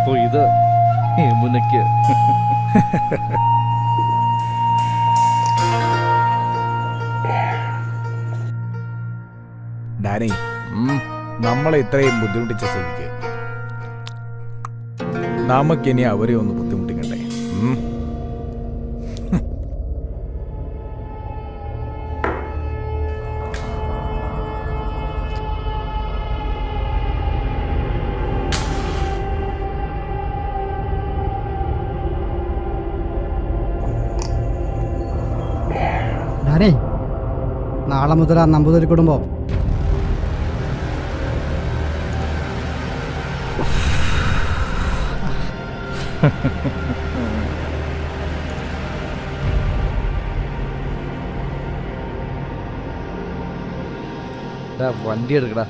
അപ്പൊ ഇത് യമുനയ്ക്ക് ഡാനി, നമ്മളെ ഇത്രയും ബുദ്ധിമുട്ടിച്ച സ്ഥിതിക്ക് നമുക്കിനി അവരെ ഒന്ന് ബുദ്ധിമുട്ടിക്കണ്ടേ? ഡാനി, നാളെ മുതൽ ആ നമ്പൂതിരി കുടുംബം വണ്ടി എടുക്കടാ.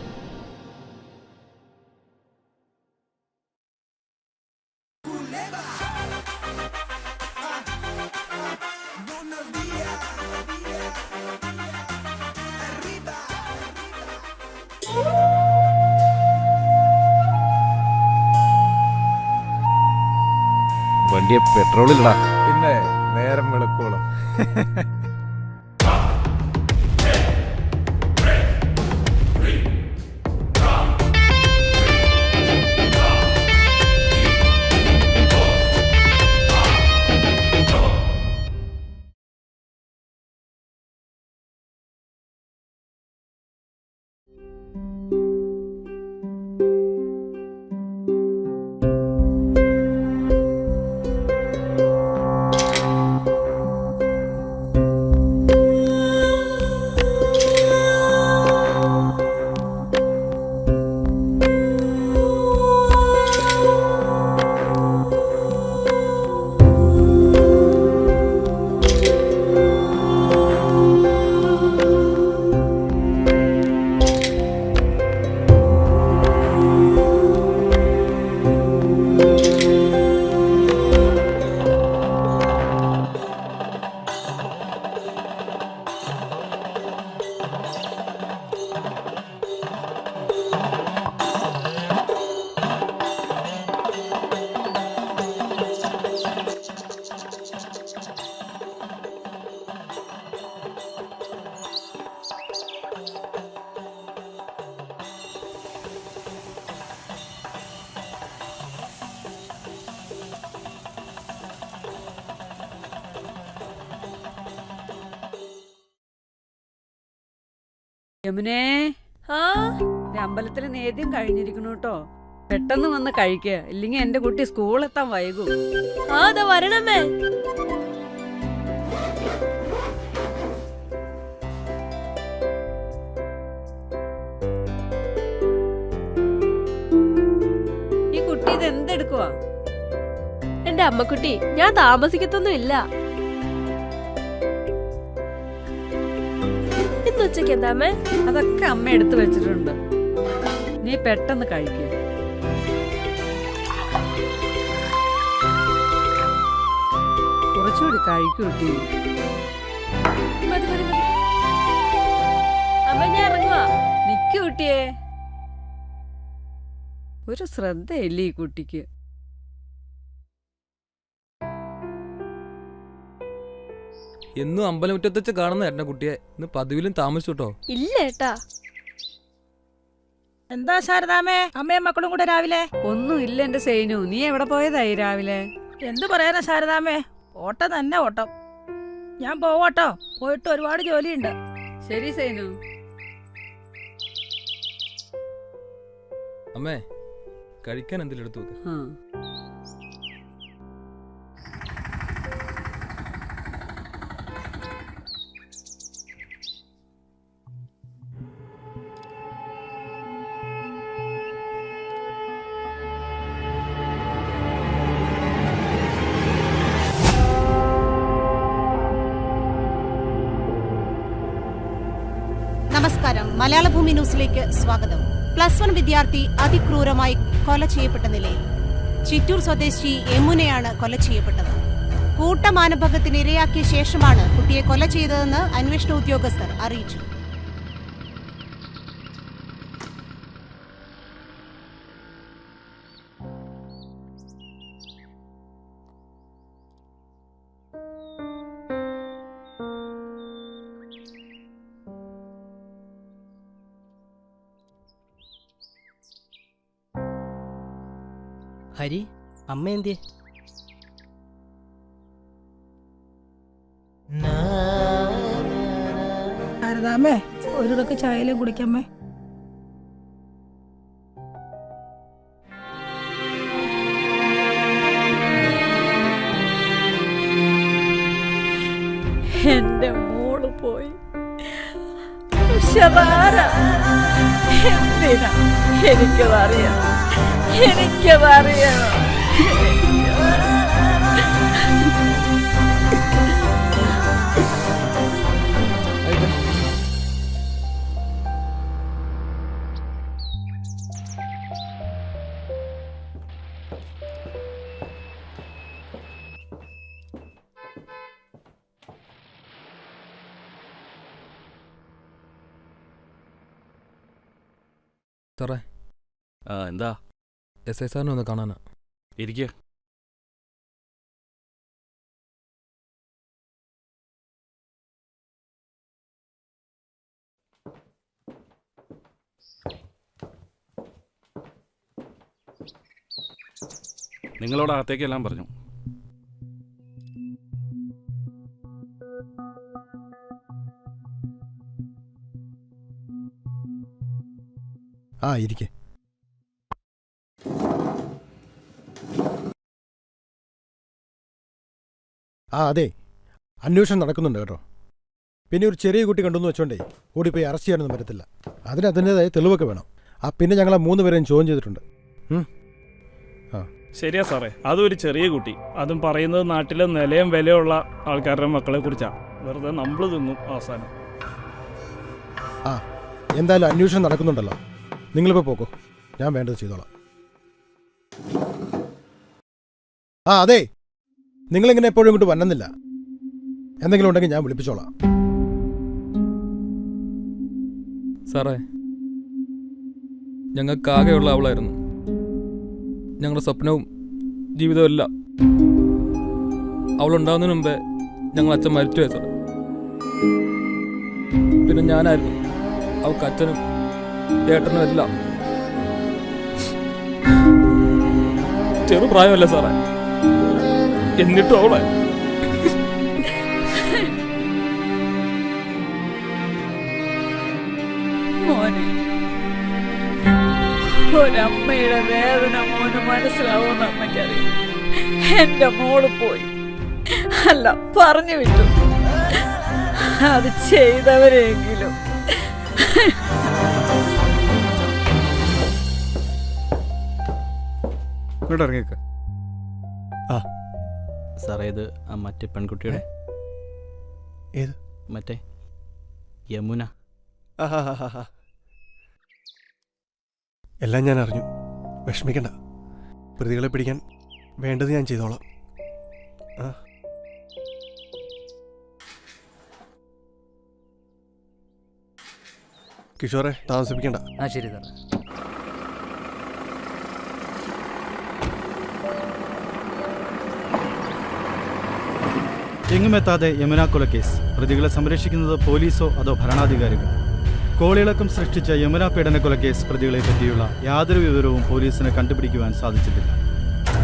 വണ്ടിയെ പെട്രോളില്ലടാ. പിന്നെ നേരം വെളുക്കോളും. യമുനേ, അമ്പലത്തിലെ നേദ്യം കഴിഞ്ഞിരിക്കണു കേട്ടോ. പെട്ടെന്ന് വന്ന് കഴിക്കുക, ഇല്ലെങ്കിൽ എന്റെ കുട്ടി സ്കൂളെത്താൻ വൈകും. വരണമേ. ഈ കുട്ടി ഇത് എന്തെടുക്കുവാ? എന്റെ അമ്മക്കുട്ടി, ഞാൻ താമസിക്കത്തൊന്നും ഇല്ല. ഇന്ന് ഉച്ചക്ക് എന്താമേ? അതൊക്കെ അമ്മ എടുത്തു വെച്ചിട്ടുണ്ട്. നീ പെട്ടെന്ന് കഴിക്കുക. കുറച്ചുകൂടി കഴിക്കൂ കുട്ടി. മതി മതി മതി. അമ്മ, ഞാൻ ഇറങ്ങുവാ. നിക്ക് കുട്ടിയെ, ഒരു ശ്രദ്ധയില്ലേ ഈ കുട്ടിക്ക്. എന്നും അമ്പലമുറ്റത്ത് വെച്ച് കാണുന്ന ഏട്ടനെ കുട്ടിയെ ഇന്ന് പതിവിലും താമസിച്ചു കേട്ടോ. ഇല്ല ഏട്ടാ. എന്താ ശാരദാമേ, അമ്മയും മക്കളും കൂടെ രാവിലെ? ഒന്നും ഇല്ല എന്റെ സൈനു. നീ എവിടെ പോയതായി രാവിലെ? എന്തു പറയാനാ ശാരദാമേ, ഓട്ടം തന്നെ ഓട്ടം. ഞാൻ പോവാട്ടോ, പോയിട്ട് ഒരുപാട് ജോലിയുണ്ട്. ശരി സൈനു. അമ്മേ, കഴിക്കാൻ എന്തെങ്കിലും എടുത്തു വെക്ക്. നമസ്കാരം. മലയാളഭൂമി ന്യൂസിലേക്ക് സ്വാഗതം. +1 വിദ്യാർത്ഥി അതിക്രൂരമായി കൊല ചെയ്യപ്പെട്ട നിലയിൽ. ചിറ്റൂർ സ്വദേശി യമുനയാണ് കൊല ചെയ്യപ്പെട്ടത്. കൂട്ടമാനഭംഗത്തിന് ഇരയാക്കിയ ശേഷമാണ് കുട്ടിയെ കൊല ചെയ്തതെന്ന് അന്വേഷണ ഉദ്യോഗസ്ഥർ അറിയിച്ചു. ഹരി അമ്മ എന്തിയെ? ശാരദാമ്മേ ഒരു ഇതൊക്കെ ചായയിലും കുടിക്കാമേ. എന്റെ മോള് പോയി. ഉഷാറാ. എന്തിനാ? എനിക്കതറിയാം. സാറേ, എന്താ? എസ് ഐ സാറിനെ ഒന്ന് കാണാനാ. ഇരിക്കുക. നിങ്ങളോട് അകത്തേക്കെല്ലാം പറഞ്ഞു. ഇരിക്കെ. അതെ, അന്വേഷണം നടക്കുന്നുണ്ട് കേട്ടോ. പിന്നെ ഒരു ചെറിയ കുട്ടി കണ്ടെന്ന് വെച്ചോണ്ടേ ഓടിപ്പോയി അറസ്റ്റ് ചെയ്യാനൊന്നും പറ്റത്തില്ല. അതിൻ്റെതായ തെളിവൊക്കെ വേണം. പിന്നെ ഞങ്ങളെ 3 പേരെയും ചോദ്യം ചെയ്തിട്ടുണ്ട്. ശരിയാ സാറേ, അതും ഒരു ചെറിയ കുട്ടി. അതും പറയുന്നത് നാട്ടിലെ നിലയും വിലയുള്ള ആൾക്കാരുടെ മക്കളെ കുറിച്ചാണ്. വെറുതെ നമ്മൾ തിന്നും അവസാനം. എന്തായാലും അന്വേഷണം നടക്കുന്നുണ്ടല്ലോ. നിങ്ങളിപ്പോൾ പോക്കോ, ഞാൻ വേണ്ടത് ചെയ്തോളാം. അതെ, നിങ്ങളിങ്ങനെ എപ്പോഴും ഇങ്ങോട്ട് വന്നെന്നില്ല. എന്തെങ്കിലും ഉണ്ടെങ്കിൽ ഞാൻ വിളിപ്പിച്ചോളാം. സാറേ, ഞങ്ങൾക്കാകെയുള്ള അവളായിരുന്നു. ഞങ്ങളുടെ സ്വപ്നവും ജീവിതവും എല്ലാം. അവളുണ്ടാവുന്നതിന് മുമ്പേ ഞങ്ങൾ അച്ഛൻ മരിച്ചുപോയി സാർ. പിന്നെ ഞാനായിരുന്നു അവൾക്ക് അച്ഛനും ഏട്ടനും എല്ലാം. ചെറുപ്രായമല്ലേ സാറേ, എന്നിട്ടും അവളെ മോനെ, ഒരമ്മയുടെ വേദന മോന് മനസ്സിലാവുമെന്ന് അമ്മയ്ക്കറിയാം. എന്റെ മോള് പോയി, അല്ല പറഞ്ഞു വിട്ടു. അത് ചെയ്തവരെങ്കിലും ഇങ്ങോട്ട് ഇറങ്ങിയേക്ക. സാറേ, ഇത് ആ മറ്റേ പെൺകുട്ടിയുടെ ഏത്? മറ്റേ യമുന. എല്ലാം ഞാൻ അറിഞ്ഞു. വിഷമിക്കണ്ട. പ്രതികളെ പിടിക്കാൻ വേണ്ടത് ഞാൻ ചെയ്തോളാം. കിഷോറെ, താമസിപ്പിക്കണ്ട. ശരി സാറേ. എങ്ങുമെത്താതെ യമുന കൊലക്കേസ്. പ്രതികളെ സംരക്ഷിക്കുന്നത് പോലീസോ അതോ ഭരണാധികാരികൾ? കോളിളക്കം സൃഷ്ടിച്ച യമുന പീഡന കൊലക്കേസ് പ്രതികളെ പറ്റിയുള്ള യാതൊരു വിവരവും പോലീസിന് കണ്ടുപിടിക്കുവാൻ സാധിച്ചിട്ടില്ല.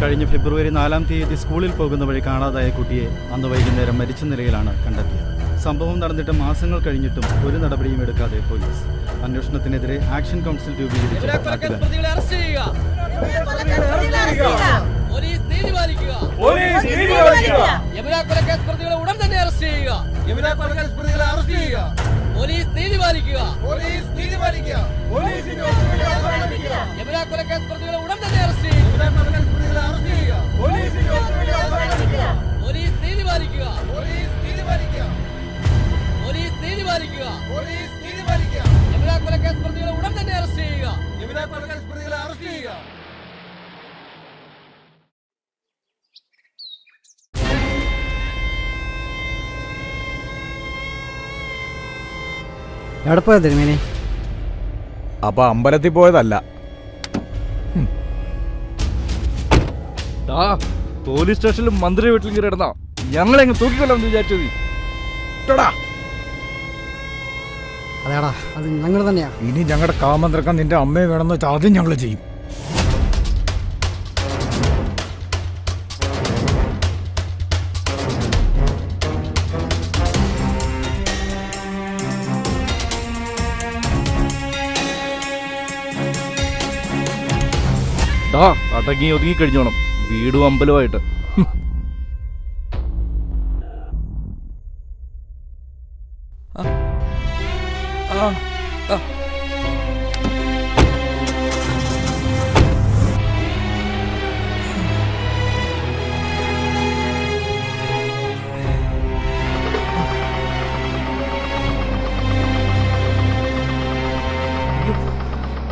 കഴിഞ്ഞ ഫെബ്രുവരി 4-ാം തീയതി സ്കൂളിൽ പോകുന്ന വഴി കാണാതായ കുട്ടിയെ അന്ന് വൈകുന്നേരം മരിച്ച നിലയിലാണ് കണ്ടെത്തിയത്. സംഭവം നടന്നിട്ട് മാസങ്ങൾ കഴിഞ്ഞിട്ടും ഒരു നടപടിയും എടുക്കാതെ പോലീസ്. അന്വേഷണത്തിനെതിരെ ആക്ഷൻ കൗൺസിൽ രൂപീകരിച്ചു. എവിടെ പോയത് തിരുമേനി? അപ്പൊ അമ്പലത്തിൽ പോയതല്ല. പോലീസ് സ്റ്റേഷനിലും മന്ത്രി വീട്ടിലും കയറി ഇടുന്ന ഞങ്ങളെങ്ങ് തൂക്കിക്കൊല്ലാന്ന് വിചാരിച്ചത്. അതേടാ, അത് ഞങ്ങൾ തന്നെയാ. ഇനി ഞങ്ങളുടെ കാമന്ത്രക്കാൻ നിന്റെ അമ്മയെ വേണമെന്ന് വെച്ചാൽ ആദ്യം ഞങ്ങൾ ചെയ്യും. ദാ അടങ്ങി ഒതുങ്ങി കഴിഞ്ഞോണം, വീടും അമ്പലമായിട്ട്.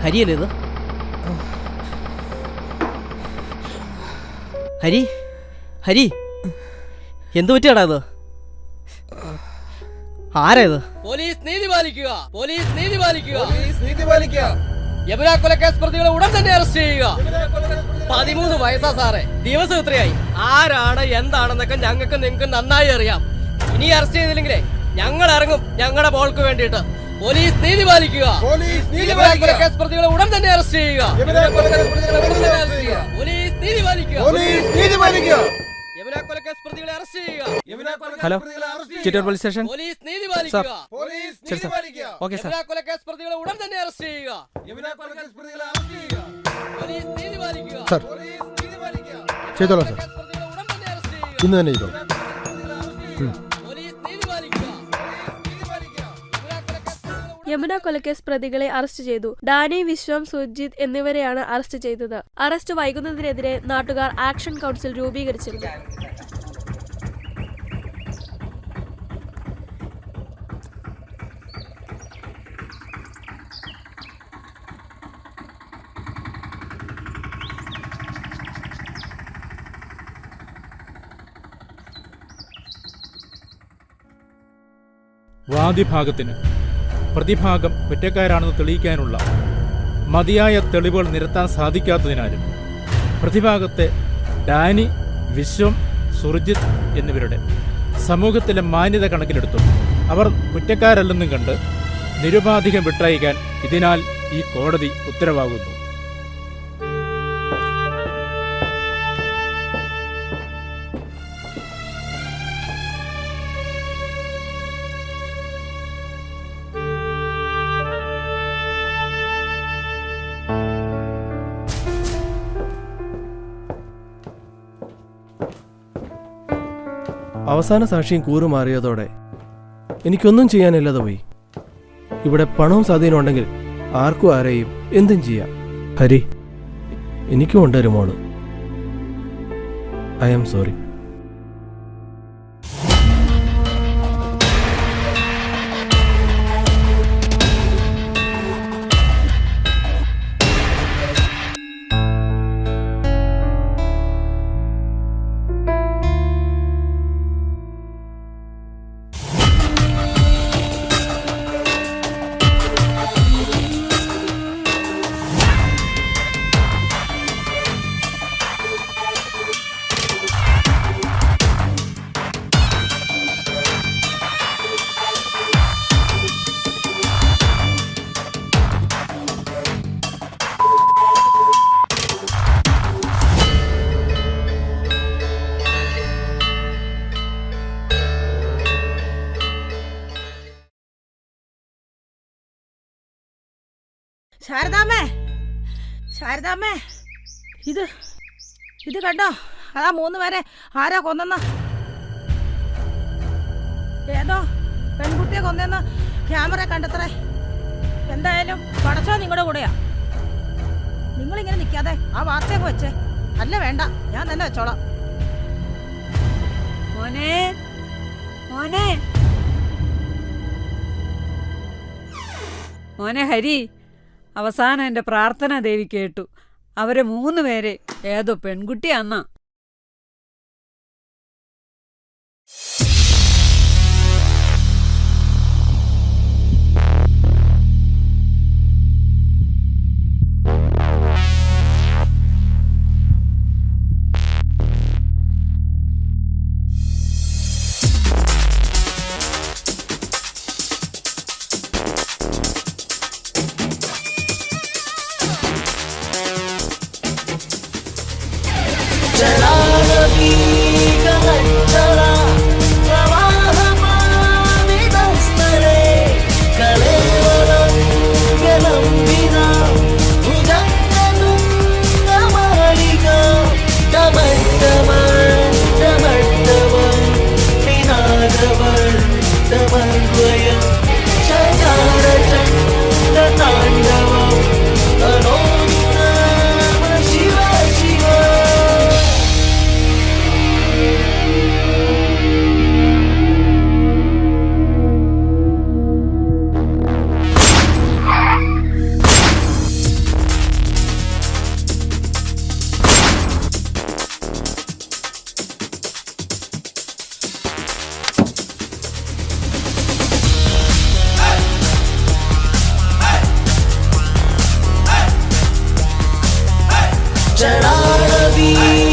ഹരിയല്ലേ ഇത്? ഹരി, ഹരി, എന്തു പറ്റിയാടാ ഇത്? ആരാ ഇത്? പോലീസ് നീതി പാലിക്കുക, പോലീസ് നീതി പാലിക്കുക, നീതി പാലിക്കുക. യമുന കൊലക്കേസ് പ്രതികളെ ഉടൻ തന്നെ അറസ്റ്റ് ചെയ്യുക. 13 വയസ്സാ സാറേ, ദിവസം എത്രയായി? ആരാണ് എന്താണെന്നൊക്കെ ഞങ്ങൾക്ക് നിങ്ങൾക്ക് നന്നായി അറിയാം. ഇനി അറസ്റ്റ് ചെയ്തില്ലെങ്കിലേ ഞങ്ങൾ ഇറങ്ങും ഞങ്ങളുടെ ബോൾക്ക് വേണ്ടിയിട്ട്. പോലീസ് നീതി പാലിക്കുക, യമുന കൊലക്കേസ് പ്രതികളെ ഉടൻ തന്നെ അറസ്റ്റ് ചെയ്യുക. പോലീസ് നീതി പാലിക്കുക, യമുന കൊലക്കേസ് പ്രതികളെ അറസ്റ്റ് ചെയ്യുക. Hello, Chittur police station. Police നീതി പാലിക്കുക, ശരി സാർ. Okay sir. യമുന കൊലക്കേസ് പ്രതികളെ ഉടൻ തന്നെ അറസ്റ്റ് ചെയ്യുക. പോലീസ് നീതി പാലിക്കുക, സാർ ചെയ്തോളാം സാർ, പ്രതികളെ ഉടൻ തന്നെ അറസ്റ്റ് ചെയ്യുക. ഇന്ന് തന്നെ ചെയ്തോളാം. പോലീസ് നീതി പാലിക്കുക. യമുന കൊലക്കേസ് പ്രതികളെ അറസ്റ്റ് ചെയ്തു. ഡാനി, വിശ്വം, സുജിത് എന്നിവരെയാണ് അറസ്റ്റ് ചെയ്തത്. അറസ്റ്റ് വൈകുന്നതിനെതിരെ നാട്ടുകാർ ആക്ഷൻ കൗൺസിൽ രൂപീകരിച്ചിരുന്നു. വാദിഭാഗത്തിന് പ്രതിഭാഗം കുറ്റക്കാരാണെന്ന് തെളിയിക്കാനുള്ള മതിയായ തെളിവുകൾ നിരത്താൻ സാധിക്കാത്തതിനാലും പ്രതിഭാഗത്തെ ഡാനി, വിശ്വം, സുർജിത്ത് എന്നിവരുടെ സമൂഹത്തിലെ മാന്യത കണക്കിലെടുത്തും അവർ കുറ്റക്കാരല്ലെന്നും കണ്ട് നിരുപാധികം വിട്ടയക്കാൻ ഇതിനാൽ ഈ കോടതി ഉത്തരവാകുന്നു. അവസാന സാക്ഷിയും കൂറുമാറിയതോടെ എനിക്കൊന്നും ചെയ്യാനില്ലാതെ പോയി. ഇവിടെ പണവും സ്വാധീനം ഉണ്ടെങ്കിൽ ആർക്കും ആരെയും എന്തും ചെയ്യാം. ഹരി, എനിക്കും ഉണ്ട് ഒരു മോള്. I am sorry. ശാരദാമ്മേ, ശാരദാമ്മേ, ഇത് കണ്ടോ? അതാ 3 പേരെ ആരാ കൊന്നെന്ന്? ഏതോ പെൺകുട്ടിയെ കൊന്നെന്ന് ക്യാമറ കണ്ടെത്രേ. എന്തായാലും പടച്ചോ നിങ്ങളുടെ കൂടെയാ. നിങ്ങളിങ്ങനെ നിൽക്കാതെ ആ വാർത്തയൊക്കെ വെച്ചേ. അല്ല വേണ്ട, ഞാൻ തന്നെ വെച്ചോളാം. മോനെ, മോനെ, മോനെ ഹരി, അവസാനം എൻ്റെ പ്രാർത്ഥന ദേവി കേട്ടു. അവരെ 3 പേരെ ഏതോ പെൺകുട്ടിയാന്നാ. ജയ നീ